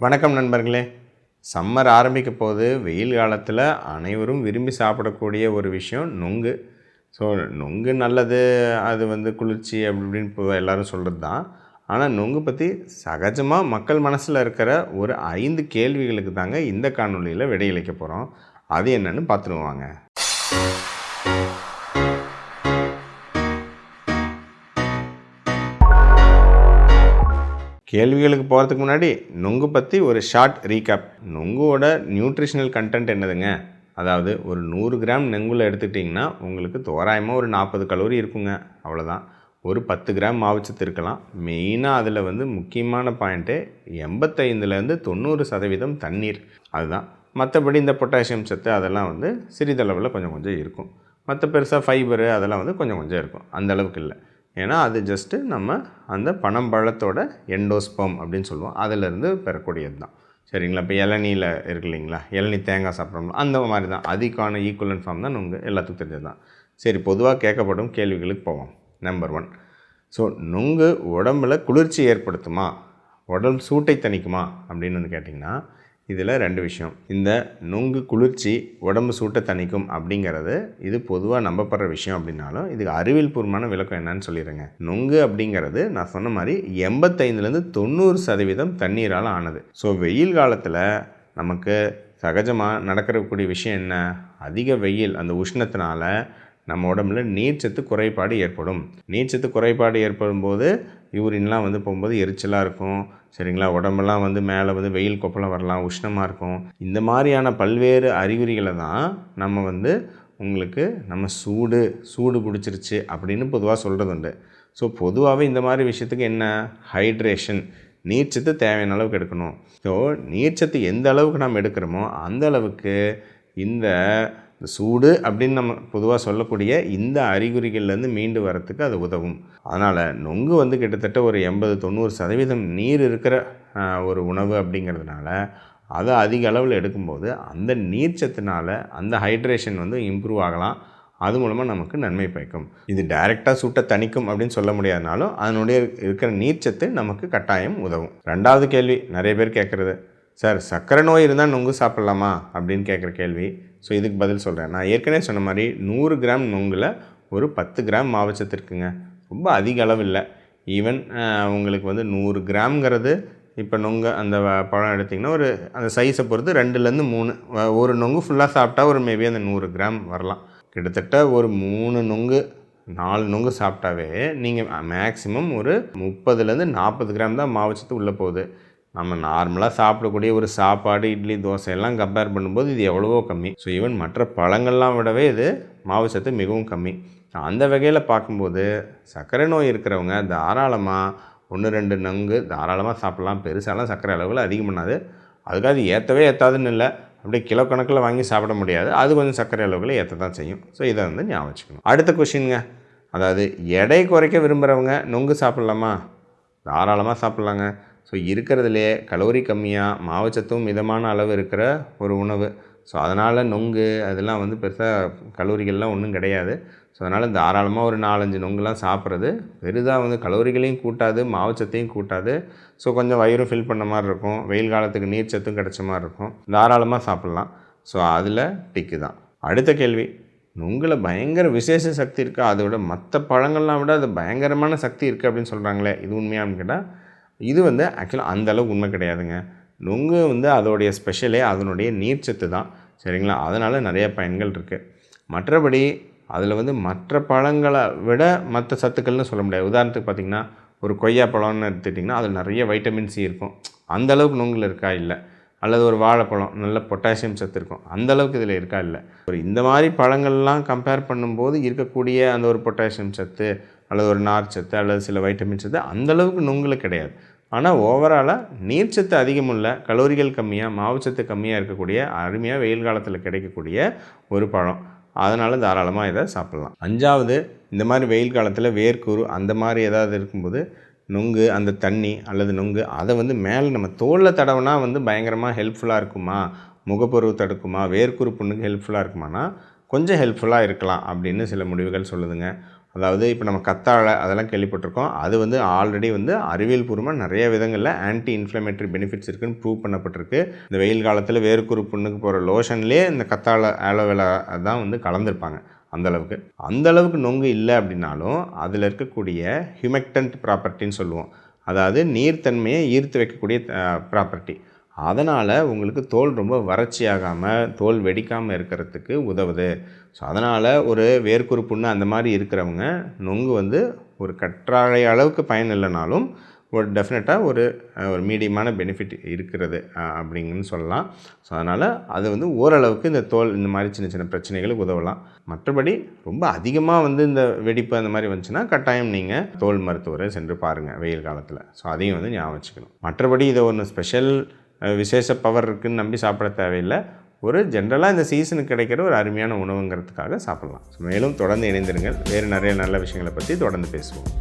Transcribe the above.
வணக்கம் நண்பர்களே. சம்மர் ஆரம்பிக்க போது வெயில் காலத்தில் அனைவரும் விரும்பி சாப்பிடக்கூடிய ஒரு விஷயம் நொங்கு. ஸோ நொங்கு நல்லது, அது குளிர்ச்சி அப்படி இப்படின்னு இப்போ எல்லோரும் சொல்கிறது தான். ஆனால் நொங்கு பற்றி சகஜமாக மக்கள் மனசில் இருக்கிற ஒரு 5 கேள்விகளுக்கு தாங்க இந்த காணொலியில் விடையளிக்க போகிறோம். அது என்னென்னு பார்த்துருவாங்க. கேள்விகளுக்கு போகிறதுக்கு முன்னாடி நொங்கு பற்றி ஒரு ஷார்ட் ரீகேப். நொங்கோட நியூட்ரிஷனல் கண்டென்ட் என்னதுங்க? அதாவது ஒரு 100 கிராம் நொங்கில் எடுத்துக்கிட்டிங்கன்னா உங்களுக்கு தோராயமாக ஒரு 40 கலோரி இருக்குங்க, அவ்வளோதான். ஒரு 10 கிராம் மாவுச்சத்து இருக்கலாம். மெயினாக அதில் முக்கியமான பாயிண்ட்டு 85லேருந்து 90% தண்ணீர், அதுதான். மற்றபடி இந்த பொட்டாசியம் சத்து அதெல்லாம் சிறிதளவில் கொஞ்சம் கொஞ்சம் இருக்கும். மற்ற பெருசாக ஃபைபரு அதெல்லாம் கொஞ்சம் கொஞ்சம் இருக்கும், அந்தளவுக்கு இல்லை. ஏன்னா அது ஜஸ்ட்டு நம்ம அந்த பனம்பழத்தோட எண்டோஸ்பம் அப்படின்னு சொல்லுவோம், அதிலேருந்து பெறக்கூடியது தான். சரிங்களா? இப்போ இளநீயில் இருக்கு இல்லைங்களா, இளநீ தேங்காய் சாப்பிட்றோம்ல, அந்த மாதிரி தான். அதுக்கான ஈக்குவலன்ட் ஃபார்ம் தான் நொங்கு, எல்லாத்துக்கும் தெரிஞ்சது தான். சரி, பொதுவாக கேட்கப்படும் கேள்விகளுக்கு போவோம். நம்பர் 1, ஸோ நொங்கு உடம்பில் குளிர்ச்சி ஏற்படுத்துமா, உடம்பு சூட்டை தணிக்குமா அப்படின்னு கேட்டிங்கன்னா, இதில் 2 விஷயம். இந்த நொங்கு குளிர்ச்சி உடம்பு சூட்டை தணிக்கும் அப்படிங்கிறது இது பொதுவாக நம்பப்படுற விஷயம். அப்படின்னாலும் இதுக்கு அறிவியல் பூர்வமான விளக்கம் என்னன்னு சொல்லிடுறேங்க. நொங்கு அப்படிங்கிறது நான் சொன்ன மாதிரி 85லேருந்து 90% தண்ணீரால் ஆனது. ஸோ வெயில் காலத்தில் நமக்கு சகஜமாக நடக்கக்கூடிய விஷயம் என்ன? அதிக வெயில், அந்த உஷ்ணத்தினால நம்ம உடம்புல நீர்ச்சத்து குறைபாடு ஏற்படும். நீர்ச்சத்து குறைபாடு ஏற்படும் போது யூரின்லாம் போகும்போது எரிச்சலாக இருக்கும். சரிங்களா? உடம்பெல்லாம் மேலே வெயில் கொப்பளம் வரலாம், உஷ்ணமாக இருக்கும். இந்த மாதிரியான பல்வேறு அறிகுறிகளை தான் நம்ம உங்களுக்கு நம்ம சூடு பிடிச்சிருச்சு அப்படின்னு பொதுவாக சொல்கிறது உண்டு. ஸோ பொதுவாகவே இந்த மாதிரி விஷயத்துக்கு என்ன? ஹைட்ரேஷன், நீர்ச்சத்து தேவையான அளவுக்கு எடுக்கணும். ஸோ நீர்ச்சத்து எந்த அளவுக்கு நம்ம எடுக்கிறோமோ அந்த அளவுக்கு இந்த சூடு அப்படின்னு நம்ம பொதுவாக சொல்லக்கூடிய இந்த அறிகுறிகள்லேருந்து மீண்டு வரத்துக்கு அது உதவும். அதனால் நொங்கு கிட்டத்தட்ட ஒரு 80-90% நீர் இருக்கிற ஒரு உணவு அப்படிங்கிறதுனால அதை அதிக அளவில் எடுக்கும்போது அந்த நீர்ச்சத்துனால் அந்த ஹைட்ரேஷன் இம்ப்ரூவ் ஆகலாம். அது மூலமாக நமக்கு நன்மை பயக்கும். இது டைரெக்டாக சூட்டை தணிக்கும் அப்படின்னு சொல்ல முடியாதனாலும் அதனுடைய இருக்கிற நீர்ச்சத்து நமக்கு கட்டாயம் உதவும். 2வது கேள்வி நிறைய பேர் கேட்குறது, சார் சர்க்கரை நோய் இருந்தால் நொங்கு சாப்பிட்லாமா அப்படின்னு கேட்குற கேள்வி. ஸோ இதுக்கு பதில் சொல்கிறேன். நான் ஏற்கனவே சொன்ன மாதிரி 100 கிராம் நொங்கில் ஒரு 10 கிராம் மாவுச்சத்து இருக்குங்க. ரொம்ப அதிக அளவு இல்லை. ஈவன் உங்களுக்கு 100 கிராம்ங்கிறது இப்போ நொங்கு அந்த பழம் எடுத்திங்கன்னா ஒரு அந்த சைஸை பொறுத்து 2லேருந்து 3, ஒரு நொங்கு ஃபுல்லாக சாப்பிட்டா ஒரு மேபி அந்த 100 கிராம் வரலாம். கிட்டத்தட்ட ஒரு 3 நொங்கு 4 நொங்கு சாப்பிட்டாவே நீங்கள் மேக்ஸிமம் ஒரு 30லேருந்து 40 கிராம் தான் மாவுச்சத்து உள்ளே போகுது. நம்ம நார்மலாக சாப்பிடக்கூடிய ஒரு சாப்பாடு, இட்லி, தோசை எல்லாம் கம்பேர் பண்ணும்போது இது எவ்வளவோ கம்மி. ஸோ ஈவன் மற்ற பழங்கள்லாம் விடவே இது மாவுச்சத்து மிகவும் கம்மி. அந்த வகையில் பார்க்கும்போது சர்க்கரை நோய் இருக்கிறவங்க தாராளமாக 1-2 நொங்கு தாராளமாக சாப்பிட்லாம். பெருசாலாம் சர்க்கரை அளவில் அதிகம் பண்ணாது. அதுக்காக அது ஏற்றாதுன்னு இல்லை, அப்படியே கிலோ கணக்கில் வாங்கி சாப்பிட முடியாது. அது கொஞ்சம் சர்க்கரை அளவுகளை ஏற்ற தான் செய்யும். ஸோ இதை ஞாபகம் வச்சுக்கணும். அடுத்த கொஷினுங்க, அதாவது எடை குறைக்க விரும்புகிறவங்க நொங்கு சாப்பிட்லாமா? தாராளமாக சாப்பிட்லாங்க. ஸோ இருக்கிறதுலே கலோரி கம்மியாக மாவுச்சத்தும் மிதமான அளவு இருக்கிற ஒரு உணவு. ஸோ அதனால் நொங்கு அதெல்லாம் பெருசாக கலோரிகள்லாம் ஒன்றும் கிடையாது. ஸோ அதனால் தாராளமாக ஒரு 4-5 நொங்குலாம் சாப்பிட்றது பெரிதாக கலோரிகளையும் கூட்டாது, மாவுச்சத்தையும் கூட்டாது. ஸோ கொஞ்சம் வயிறும் ஃபில் பண்ண மாதிரி இருக்கும். வெயில் காலத்துக்கு நீர் சத்தும் கிடைச்ச மாதிரி இருக்கும். தாராளமாக சாப்பிட்லாம். ஸோ அதில் டிக்கு தான். அடுத்த கேள்வி, நொங்கில் பயங்கர விசேஷ சக்தி இருக்குது, அதை விட மற்ற பழங்கள்லாம் விட அது பயங்கரமான சக்தி இருக்குது அப்படின்னு சொல்கிறாங்களே, இது உண்மையானு கேட்டால் இது ஆக்சுவலாக அந்தளவுக்கு உண்மை கிடையாதுங்க. நொங்கு அதோடைய ஸ்பெஷலே அதனுடைய நீர்ச்சத்து தான். சரிங்களா? அதனால் நிறைய பயன்கள் இருக்குது. மற்றபடி அதில் மற்ற பழங்களை விட மற்ற சத்துக்கள்னு சொல்ல முடியாது. உதாரணத்துக்கு பார்த்திங்கன்னா ஒரு கொய்யா பழம்னு எடுத்துக்கிட்டிங்கன்னா அதில் நிறைய வைட்டமின் சி இருக்கும். அந்தளவுக்கு நொங்கில் இருக்கா? இல்லை. அல்லது ஒரு வாழைப்பழம் நல்ல பொட்டாசியம் சத்து இருக்கும், அந்தளவுக்கு இதில் இருக்கா? இல்லை. ஒரு இந்த மாதிரி பழங்கள்லாம் கம்பேர் பண்ணும்போது இருக்கக்கூடிய அந்த ஒரு பொட்டாசியம் சத்து அல்லது ஒரு நார் சத்து அல்லது சில வைட்டமின் சத்து அந்தளவுக்கு நொங்கில் கிடையாது. ஆனால் ஓவராலாக நீர்ச்சத்து அதிகமுள்ள, கலோரிகள் கம்மியாக, மாவுச்சத்து கம்மியாக இருக்கக்கூடிய அருமையாக வெயில் காலத்தில் கிடைக்கக்கூடிய ஒரு பழம். அதனால் தாராளமாக இதை சாப்பிட்லாம். 5வது, இந்த மாதிரி வெயில் காலத்தில் வேர்க்கூறு அந்த மாதிரி ஏதாவது இருக்கும்போது நொங்கு, அந்த தண்ணி அல்லது நொங்கு அதை மேலே நம்ம தோலில் தடவினா பயங்கரமாக ஹெல்ப்ஃபுல்லாக இருக்குமா, முகப்பொருவு தடுக்குமா, வேர்க்கூறு புண்ணுக்கு ஹெல்ப்ஃபுல்லாக இருக்குமானா கொஞ்சம் ஹெல்ப்ஃபுல்லாக இருக்கலாம் அப்படின்னு சில முடிவுகள் சொல்லுதுங்க. அதாவது இப்போ நம்ம கத்தாழை அதெல்லாம் கேள்விப்பட்டிருக்கோம். அது வந்து ஆல்ரெடி வந்து அறிவியல் பூர்வமாக நிறைய விதங்களில் ஆன்டி இன்ஃப்ளமேட்டரி பெனிஃபிட்ஸ் இருக்குன்னு ப்ரூவ் பண்ணப்பட்டிருக்கு. இந்த வெயில் காலத்தில் வேர்க்குரு புண்ணுக்கு போகிற லோஷன்லேயே இந்த கத்தாழை ஆலோவேரா தான் வந்து கலந்துருப்பாங்க. அந்தளவுக்கு நொங்கு இல்லை அப்படின்னாலும் அதில் இருக்கக்கூடிய ஹியூமெக்டன்ட் ப்ராப்பர்ட்டின்னு சொல்லுவோம். அதாவது நீர்த்தன்மையை ஈர்த்து வைக்கக்கூடிய ப்ராப்பர்ட்டி. அதனால் உங்களுக்கு தோல் ரொம்ப வறட்சியாகாமல் தோல் வெடிக்காமல் இருக்கிறதுக்கு உதவுது. ஸோ அதனால் ஒரு வேர்க்குரு புண்ணு அந்த மாதிரி இருக்கிறவங்க நொங்கு வந்து ஒரு கற்றாழை அளவுக்கு பயன் இல்லைனாலும் ஒரு டெஃபினட்டாக ஒரு மீடியமான பெனிஃபிட் இருக்கிறது அப்படிங்கன்னு சொல்லலாம். ஸோ அதனால் அது வந்து ஓரளவுக்கு இந்த தோல் இந்த மாதிரி சின்ன சின்ன பிரச்சனைகளுக்கு உதவலாம். மற்றபடி ரொம்ப அதிகமாக வந்து இந்த வெடிப்பு அந்த மாதிரி வந்துச்சுன்னா கட்டாயம் நீங்கள் தோல் மருத்துவரை சென்று பாருங்கள் வெயில் காலத்தில். ஸோ அதையும் வந்து ஞாபகம் வச்சுக்கணும். மற்றபடி இதை ஒன்று ஸ்பெஷல் விசேஷ பவர் இருக்குதுன்னு நம்பி சாப்பிட தேவையில்லை. ஒரு ஜென்ரலாக இந்த சீசனுக்கு கிடைக்கிற ஒரு அருமையான உணவுங்கிறதுக்காக சாப்பிட்லாம். மேலும் தொடர்ந்து இணைந்திருங்கள். வேறு நிறைய நல்ல விஷயங்களை பற்றி தொடர்ந்து பேசுவோம்.